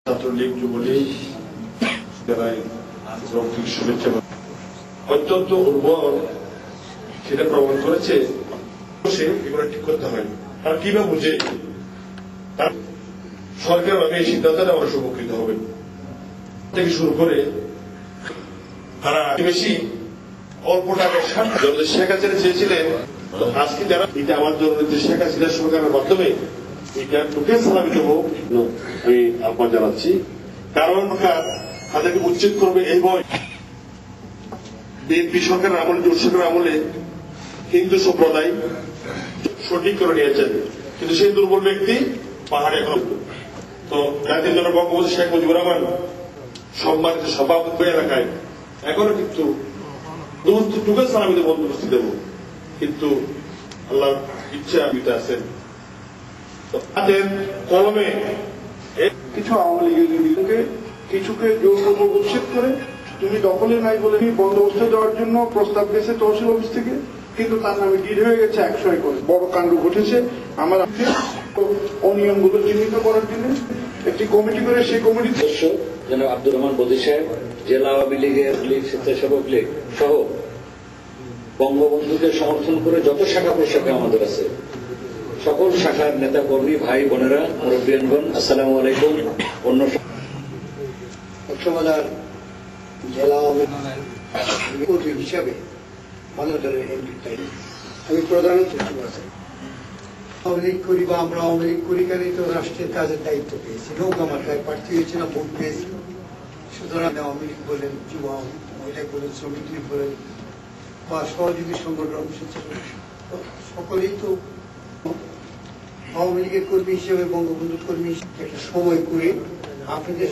ছাত্রলীগ যুবলীগ শুভেচ্ছা অত্যন্ত উর্বর সেটা প্রমাণ করেছে। এগুলো ঠিক করতে হয় তারা কিভাবে বুঝে সরকার ভাবে এই সিদ্ধান্তটা আমরা সম্মুখীন হবেন থেকে শুরু করে তারা বেশি অল্প টাকার সাথে শেখ হাসিনা চেয়েছিলেন। আজকে যারা এটা আমার জন্য শেখ হাসিনা সরকারের মাধ্যমে এটা ঢুকে সালামি দেবো আমি আহ্বান জানাচ্ছি। কারণ তাদেরকে উচ্ছেদ করবে এই ভয়। বিএনপি সরকারের আমলে জোট সরকারের আমলে হিন্দু সম্প্রদায় সঠিক করে নিয়েছেন, কিন্তু সেই দুর্বল ব্যক্তি পাহাড়ে এখন তো জাতির জন্য বঙ্গবন্ধু শেখ মুজিবুর রহমান সম্মানিত সভাপতি এলাকায় এখনো কিন্তু টুকে সালামি দেবো বন্দোবস্ত দেব, কিন্তু আল্লাহর ইচ্ছা বিতে আছেন তাদের কলমে কিছু আওয়ামী লীগের বিরুদ্ধে কিছুকে জোরপূর্বক উচ্ছেদ করে তুমি দখলে নাই বলে বন্দোবস্ত দেওয়ার জন্য প্রস্তাব দিয়েছে তহসিল অফিস থেকে, কিন্তু তার নামে ডিল হয়ে গেছে 100 একর। বড় কাণ্ড ঘটেছে। আমার অনিয়মগুলো চিহ্নিত করার জন্য একটি কমিটি করে সেই কমিটি জনাব আব্দুর রহমান বদী সাহেব, জেলা আওয়ামী লীগের লীগ স্বেচ্ছাসেবক লীগ সহ বঙ্গবন্ধুকে সমর্থন করে যত শাখা প্রশাখা আমাদের আছে সকল শাখার নেতা কর্মী ভাই বোনেরা মুরব্বিয়ানগণ আসসালামু আলাইকুম। অন্য কক্সবাজার জেলা আওয়ামী লীগ হিসাবে মানবতারের আমি প্রধানত আওয়ামী লীগ করি বা আমরা আওয়ামী লীগ করি কেন তো রাষ্ট্রের কাজের দায়িত্ব পেয়েছি, নৌকা মার্কায় প্রার্থী হয়েছিলাম, ভোট পেয়েছি। সুতরাং আওয়ামী লীগ বলেন, যুব মহিলা বলেন, শ্রমিক লীগ বলেন বা সহযোগী সংগঠন সকলেই তো আওয়ামী লীগের কর্মী হিসেবে বঙ্গবন্ধুর কর্মী হিসেবে একটা সময় করে আপনাদের